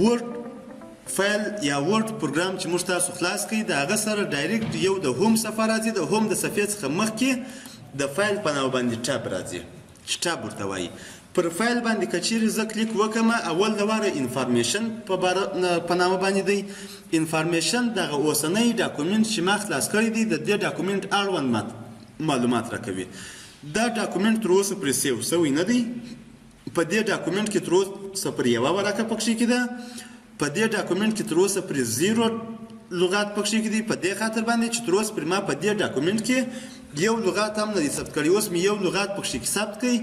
ورډ فایل یا ورډ پروګرام چې موږ تاسو خلاص کړئ د هغه سره ډایرکټ یو د هوم صفحه راځي د هوم د صفحې څخه مخکې د فایل په نامه باندې ټاب راځي چې ټاب ورته وایي پر فایل باندې که چیرې زه کلیک وکړم اول د واره انفارمیشن په نامه باندې دی انفارمیشن دغه اوسنی ډاکومنټ چې ما خلاص کړی دی د دې ډاکومنټ اړوند معلومات راکوي دا ډاکومنټ تر اوسه پرې سیو شوی نه دی په دې ډاکومنټ کې تر اوسه پر یوه ورقه پکښې کې ده په دې ډاکومنټ کې تر اوسه پرې 0 لغات پکښې کې دي په دې خاطر باندې چې تر اوسه پرې ما په دې ډاکومنټ کې یو لغات هم نه دی ثبت کړی اوس مې یو لغات پکښې کې ثبت کړئ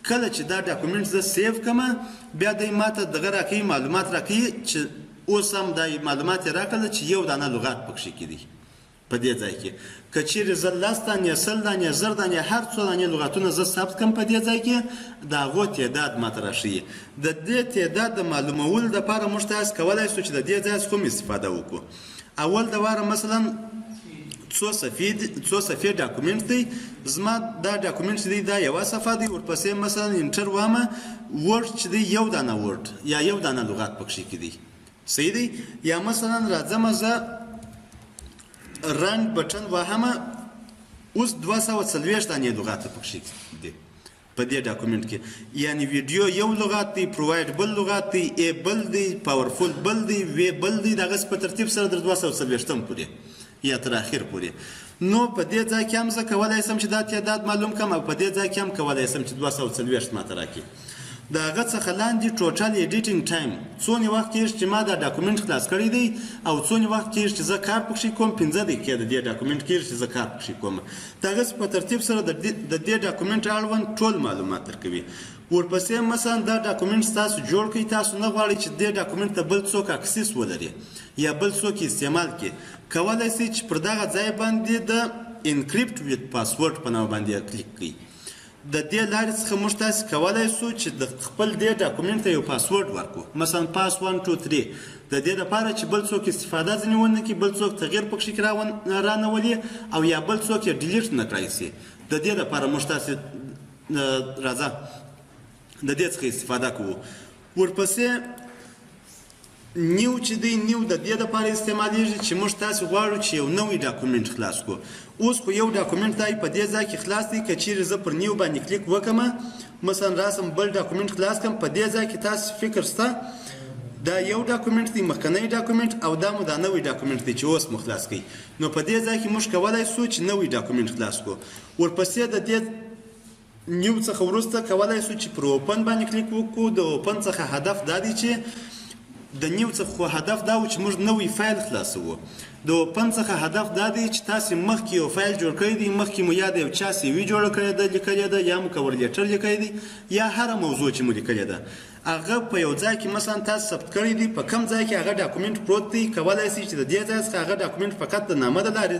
کله چې دا ډاکومنټ زه سیو کړم بیا دی ماته دغه راکوي معلومات راکوي چې اوس هم دا معلومات یې راکړل چې یو دانه لغات پکښې کې دي په دې ځای کې که چیرې زه 10 دانې 100 دانې 1000 دانې هر څو دانې لغاتونه زه ثبت کړم په دې ځای کې د هغو تعداد ماته راښیي د دې تعداد د معلومولو دپاره موږ تاسو کولی شو چې د دې ځای څخه هم استفاده وکړو اول د واره مثلا څو صفحې ډاکومنټ دی زما دا ډاکومنټ چې دی دا یوه صفحه دی ورپسې مثلا انټر وامه ورډ چې دی یو دانه ورډ یا یو دانه لغات پکښې کې دی صحیح دی یا مثلا راځمه زه رن بټن وهمه اوس 240 دانې لغات پکښې دي په دې ډاکومنټ کې یعنی ویډیو یو لغات دی پروواید بل لغات دی ای بل دی پاورفول بل دی وی بل دی دغه په ترتیب سره در 240 پورې یا تر اخر پورې نو په دې ځای کې هم زه کولی شم چې دا تعداد معلوم کړم او په دې ځای کې هم کولی شم چې 240 ماته راکړي د هغه څخه لاندې ټوټل ایډیټینګ ټایم څونه وخت کېږي چې ما دا ډاکومنټ خلاص کړی دی او څونه وخت کېږي چې زه کار پکښې کوم 15 دقیقې د دې ډاکومنټ کېږي چې زه کار پکښې کوم د هغسې په ترتیب سره د دې ډاکومنټ اړوند ټول معلومات درکوي ورپسې مثلا دا ډاکومنټ تاسو جوړ کړئ تاسو نه غواړئ چې دې ډاکومنټ ته بل څوک اکسس ولري یا بل څوک استعمال کړي کولی شئ چې پر دغه ځای باندې د انکریپټ ویت پاسورډ په نامه باندې کلیک کړئ د دې لارې څخه موږ تاسې کولی شو چې د خپل دې ډاکومنټ ته یو پاسورډ ورکړو مثلا پاس 1 2 3 د دې لپاره چې بل څوک استفاده ځینې ونه کړي بل څوک تغیر پکښې رانولي او یا بل څوک یې ډیلیټ نه کړی شي د دې لپاره موږ تاسې راځه د دې څخه استفاده کوو ورپسې نیو چې دی نیو د دې لپاره استعمالیږي چې موږ تاسو غواړو چې یو نوی ډاکومنټ خلاص کړو اوس خو یو ډاکومنټ دی په دې ځای کې خلاص دی که چیرې زه پر نیو باندې کلیک وکړم مثلا راسم بل ډاکومنټ خلاص کړم په دې ځای کې تاسو فکر شته دا یو ډاکومنټ دی مخکنی ډاکومنټ او دا مو دا نوی ډاکومنټ دی چې اوس مو خلاص کړئ نو په دې ځای کې موږ کولی شو چې نوی ډاکومنټ خلاص کړو ورپسې د دې نیو څخه وروسته کولی شو چې پر اوپن باندې کلیک وکړو د اوپن څخه هدف دا دی چې د نیو څخه خو هدف دا و چې موږ نوی فایل خلاصوو د اوپن څخه هدف دا دی چې تاسې مخکې یو فایل جوړ کړی دی مخکې مو یا د یو چا سی وي جوړه کړې ده لیکلې ده یا مو کور لیټر لیکلی دی یا هره موضوع چې مو لیکلې ده هغه په یو ځای کې مثلا تاسو ثبت کړی دی په کم ځای کې هغه ډاکومنټ پروت دی کولی شئ چې د دې ځای څخه هغه ډاکومنټ فقط د نامه د لارې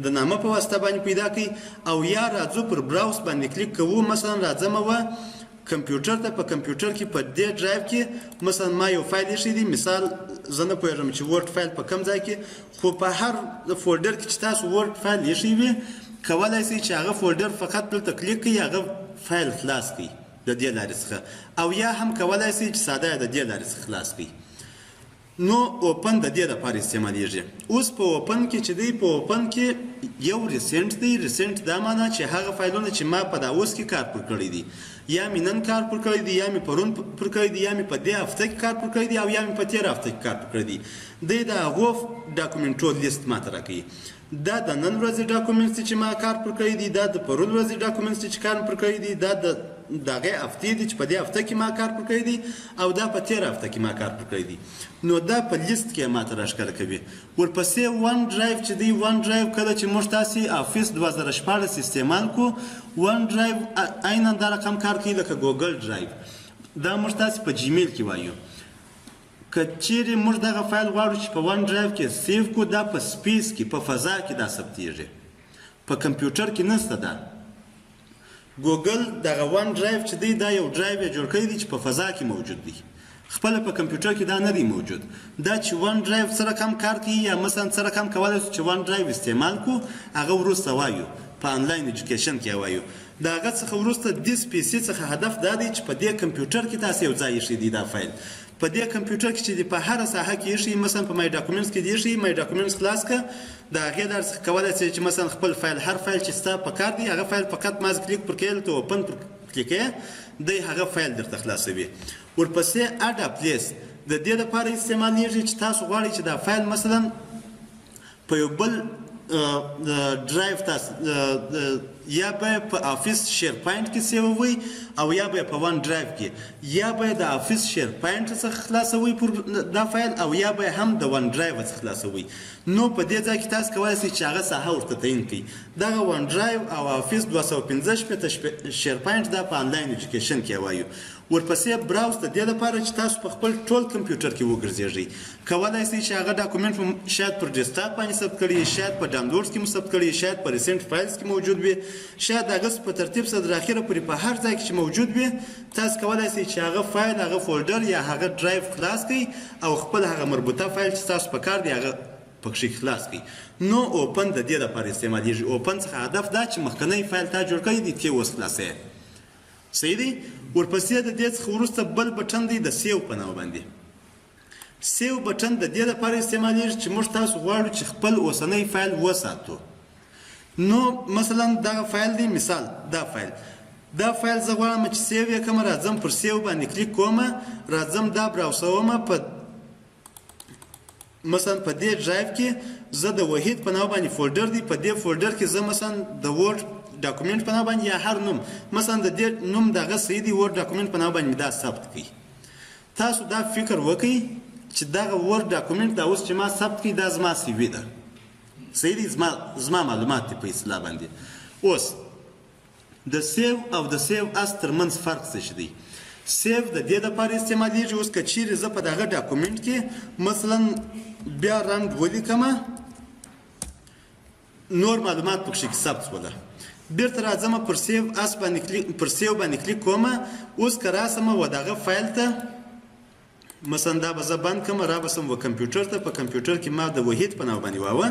د نامه په واسطه باندې پیدا کړئ او یا راځو پر براوس باندې کلیک کوو مثلا راځمه وه کمپیوټر ته په کمپیوټر کې په دې ډرایو کې مثلا ما یو فایل ایښی دی مثال زه نه پوهېږم چې ورډ فایل په کم ځای کې خو په هر فولډر کې چې تاسو ورډ فایل ایښی وي کولی شئ چې هغه فولډر فقط دلته کلیک کړئ هغه فایل خلاص کړئ د دې لارې څخه او یا هم کولی شئ چې ساده د دې لارې څخه خلاص کړئ نو اوپن د دې لپاره استعمالیږي اوس په اوپن کې چې دی په اوپن کې یو ریسنټ دی ریسنټ دا معنا چې هغه فایلونه چې ما په دا اوس کې کار پر کړی دی یا مې نن کار پر کړی دی یا مې پرون پر کړی دی یا مې په دې هفته کې کار پر کړی دی او یا مې په تېره هفته کې کار پر کړی دی دی د هغو ډاکومنټونو لیست ماته راکوي دا د نن ورځې ډاکومنټس چې ما کار پر کړی دی دا د پرون ورځې ډاکومنټس چې کار پر کړی دی دا د دغه هفتې دی چې په دې هفته کې ما کار پر کړی دی او دا په تېره هفته کې ما کار پر کړی دی نو دا په لیست کې ماته راښکاره کوي ورپسې ون ډرایو چې دی ون ډرایو کله چې موږ تاسې افیس 2014 استعمال کړو ون ډرایو عینا دا رقم کار کوي لکه ګوګل ډرایو دا موږ تاسې په جیمیل کې وایو که چیرې موږ دغه فایل غواړو چې په ون ډرایو کې سیو کړو دا په سپیس کې په فضا کې دا ثبتېږي په کمپیوټر کې نشته دا ګوګل دغه ون ډرایو چې دی دا یو ډرایو یې جوړ کړی دی چې په فضا کې موجود دی خپله په کمپیوټر کې دا نه دی موجود دا چې ون ډرایو څه رقم کار کوي یا مثلا څه رقم کولی شو چې ون ډرایو استعمال کړو هغه وروسته وایو په انلاین ایجوکیشن کې وایو د هغه څخه وروسته دې سپیسي څخه هدف دا دی چې په دې کمپیوټر کې تاسو یو ځای ایښی دی دا فایل په دې کمپیوټر کې چې دی په هره ساحه کې ایښي مثلا په مای ډاکومنټس کې دی ایښي مای ډاکومنټس خلاص کړه د هغې د څخه کولی شئ چې مثلا خپل فایل هر فایل چې ستا په کار دی هغه فایل فقط ماز کلیک پر کوې ته اوپن پر کلیک یې دی هغه فایل درته خلاصوي. ورپسې اډ ا پلیس د دې لپاره استعمالیږي چې تاسو غواړئ چې دا فایل مثلا په یو بل ډرایو تاسو یا به په افیس شیر پاینټ کې سیووي او یا به په ون ډرایو کې یا به د افیس شیر پاینټ څخه خلاصوي پر دا فایل او یا به هم د ون ډرایو څخه خلاصوي. نو په دې ځای کې تاسو کولی شئ چې هغه ساحه ورته تعین کړئ. دغه ون ډرایو او افیس 255 شیر پاینټ دا په انلاین ایجوکیشن کې وایو. ورپسې براوز د دې لپاره چې تاسو په خپل ټول کمپیوټر کې وګرځېږئ. کولی شئ چې هغه ډاکومنټ شاید پر ډیسکټاپ باندې ثبت کړي شاید په ډاونلوډز کې مو ثبت کړي شاید په ریسنټ فایلز کې موجود وي شاید هغه په ترتیب سره تر اخره پورې په هر ځای کې چې موجود وي تاسو کولی شئ چې هغه فایل هغه فولډر یا هغه ډرایو خلاص کړئ او خپل هغه مربوطه فایل چې تاسو په کار دی هغه پکښې خلاص کړئ. نو اوپن د دې لپاره استعمالیږي. اوپن څخه هدف دا چې مخکنی فایل تا جوړ کړی دی ته اوس خلاصوې. صحیح دی. ورپسې د دې څخه وروسته بل بټن دی د سیو په نامه باندې. سیو بټن د دې لپاره استعمالیږي چې موږ تاسو غواړو چې خپل اوسنی فایل وساتو. نو مثلا دغه فایل دی مثال دا فایل زه غواړم چې سیو یې کړم راځم پر سیو باندې کلیک کوم راځم دا براوسوم په مثلا په دې ډرایو کې زه د وحید په نامه باندې فولډر دی په دې فولډر کې زه مثلا د ورډ ډاکومنټ په نامه باندې یا هر نوم مثلا د دې نوم دغه صحیح دی ورډ ډاکومنټ په نامه باندې دا ثبت کړئ. تاسو دا فکر وکړئ چې دغه ورډ ډاکومنټ دا اوس چې ما ثبت کړي دا زما سی وي ده. صحیح دی زما معلومات دي په اصطلاح باندې. اوس د سیو او د سیو اس ترمنځ فرق څه دی؟ سیو د دې لپاره استعمالیږي اوس که چیرې زه په دغه ډاکومنټ کې مثلا بیا رنګ ولیکم نور معلومات پکښې ثبت شوله بیرته راځم پر سیو اس باندې کلیک کوم اوس که راسم و دغه فایل ته مثلا دا به زه بند کړم رابسم و کمپیوټر ته په کمپیوټر کې ما د وحید په نامه باندې واوه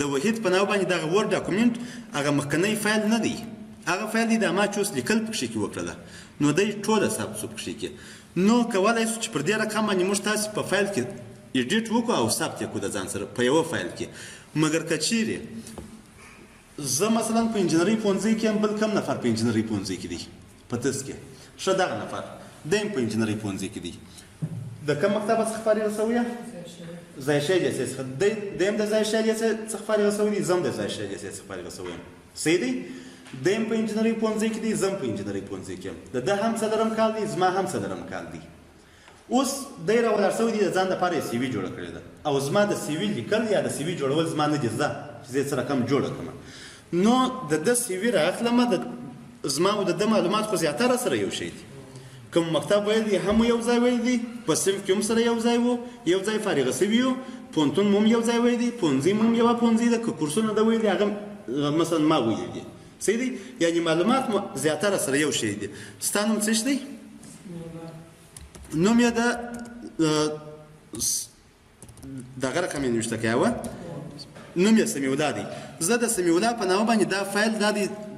د وحید په نامه باندې دغه ورډ ډاکومنټ هغه مخکنی فایل نه دی هغه فایل دی دا ما چې اوس لیکل پکښې کې وکړله نو دی ټوله ثبت شو پکښې کې. نو کولی شو چې پر دې رقم باندې موږ تاسې په فایل کې ایډیټ وکړو او ثبت یې کړو د ځان سره په یوه فایل کې. مګر که چیرې زه مثلا په انجینرۍ پوهنځۍ کې یم بل کم نفر په انجینرۍ پوهنځۍ کې دی په تس کې ښه دغه نفر دی هم په انجینرۍ پوهنځۍ کې دی د کوم مکتب څخه فارغ شوی ځایشي لیسې څخه دی هم د ځایشي لیسې څخه فارغ شوی دی زه هم د ځایشي لیسې څخه فارغ شوی یم. صحیح دی. دی هم په انجینرۍ پوهنځۍ کې دی زه هم په انجینرۍ پوهنځۍ کې یم د ده هم څلورم کال دی زما هم څلورم کال دی. اوس دی راولاړ شوی دی د ځان دپاره یې سی وي جوړه کړې ده او زما د سی وي لیکل یا د سی وي جوړول زما نه دي زده چې زه یې څه رقم جوړه کړم. نو د ده سی وي رااخلم زما او د ده معلومات خو زیاتره سره یو شی دي. کوم مکتب ویل دی هم یو ځای ویل دی په صنف کې هم سره یو ځای وو یو ځای فارغه شوي یو پوهنتون مو هم یو ځای ویل دی پوهنځي مو هم یوه پوهنځي ده که کورسونه ده ویل دي هغه مثلا ما ویلي دي. صحیح دی. یعنې معلومات مو زیاتره سره یو شی دي. ستا نوم څه دی؟ نوم یې د دغه رقم یې نوشته کړی وه نوم یې سمیع الله دی. زه د سمیع الله په نامه باندې دا فایل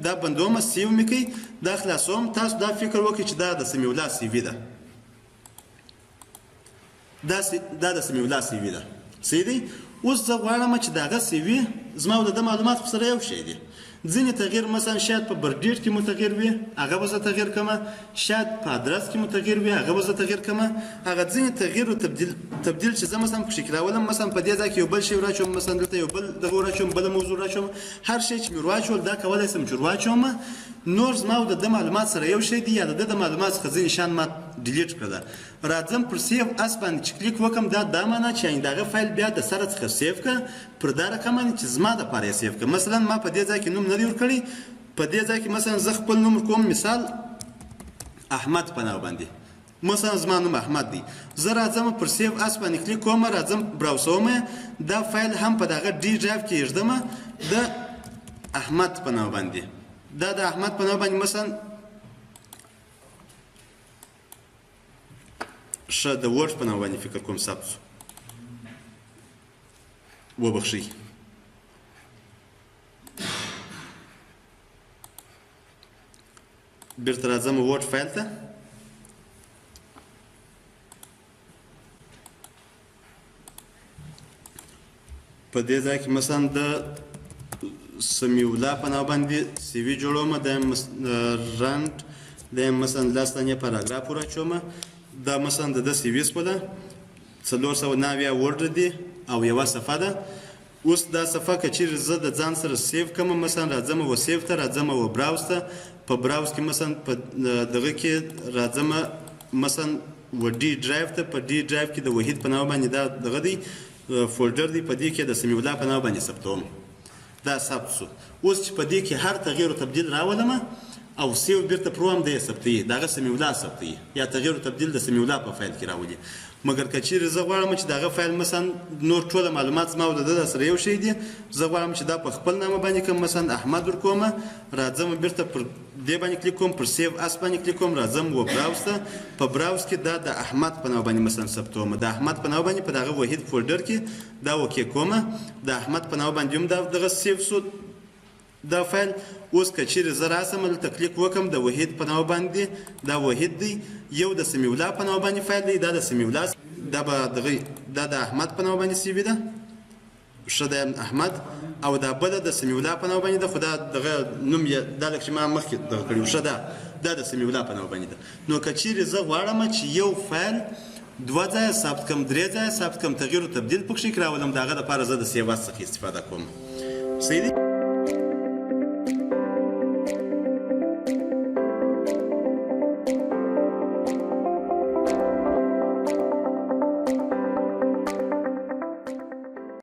دا بندوم سیو مې کوي دا خلاصوم. تاسو دا فکر وکړئ چې دا د سمیع الله سی وي ده دا د سمیع الله سی وي ده. صحیح دی. اوس زه غواړم چې د هغه سی وي زما او د ده معلومات خو سره یو شی دي. ځینې تغییر مثلا شاید په برډیټ کې مو تغییر وي هغه به زه تغییر کړم شاید په ادرس کې مو تغییر وي هغه به زه تغییر کړم هغه ځینې تغییر او تبدیل چې زه مثلا پکښې کې راولم مثلا په دې ځای کې یو بل شی ور مثلا دلته یو بل دغه ور اچوم بله موضوع را اچوم هر شی چې مې ور واچول دا کولی شم چې ور واچوم نور زما او د ده معلومات سره یو شی دي یا د ده د معلومات څخه ځینې شیان ما ډیلیټ کړله راځم پر سیو اس باندې چې کلیک وکړم دا معنی چې دغه فایل بیا د سره څخه سیو کړه پر دا رقم باندې چې زما دپاره یې سیو کړه. مثلا ما په دې ځای کې نوم نه دی ورکړی په دې ځای کې مثلا زه خپل نوم کوم مثال احمد په نامه باندې مثلا زما نوم احمد دی زه راځم پر سیو اس باندې کلیک کوم راځم براوسوم دا فایل هم په دغه ډي ډرایو کې ایږدم د احمد په نامه باندې دا د احمد په نامه باندې مثلا ښه د ورډ په نامه باندې فکر کوم ثبت شو وبخښئ بیرته راځم ورډ فایل ته په دې ځای کې مثلا د سمیع الله په نامه باندې سی وي جوړوم، د رنټ د مثلا 10 دانې پاراګراف ورچوم. دا مثلا د سی وي سپله 490 ورډ دي او یوه صفحه ده. اوس دا صفحه که چیرې زه د ځان سره سیو کوم، مثلا راځم و سیو ته، راځم و براوز ته. په براوز کې مثلا په دغه کې راځم مثلا و ډي ډرایو ته. په ډي ډرایو کې د وحید په نامه باندې دا دغه دی فولډر دی، په دې کې د سمیع الله په نامه باندې ثبتوم. دا ثبت شو. اوس چې په دې کې هر تغییر او تبدیل راولم او سیو بیرته پروم دی ثبتوي، دغه سمیع الله ثبتوي یا تغییر او تبدیل د سمیع الله په فایل کې راولي. مګر که چیرې زه غواړم چې دغه فایل مثلا نور ټوله معلومات زما او د ده سره یو شی دي، زه غواړم چې دا په خپل نامه باندې کوم، مثلا احمد ورکوم، راځم بیرته پر دې باندې کلیک کوم، پر سیو اس باندې کلیک کوم، راځم و براوز ته. په براوز کې دا د احمد په نامه باندې مثلا ثبتوم. د احمد په نامه باندې په دغه وحید فولډر کې دا اوکې کوم. د احمد په نامه باندې هم دغه سیو شو دا فایل. اوس که چیرې زه راسم دلته کلیک وکم د وحید په نامه باندې، دا وحید دی، یو د سمیع الله په نامه باندې فایل دی، دا د سمیع الله، دا به دغه دا د احمد په نامه باندې سی وي ده، ښه د احمد، او دا بله د سمیع الله په نامه باندې ده، خو دا دغه نوم یې دا لکه چې ما مخکې دغه کړي ښه دا د سمیع الله په نامه باندې ده. نو که چیرې زه غواړم چې یو فایل 2 ځایه ثبت کړم، 3 ځایه ثبت کړم، تغییر او تبدیل پکښې راولم، د هغه دپاره زه د سیو اس څخه استفاده کوم. صحیح دی؟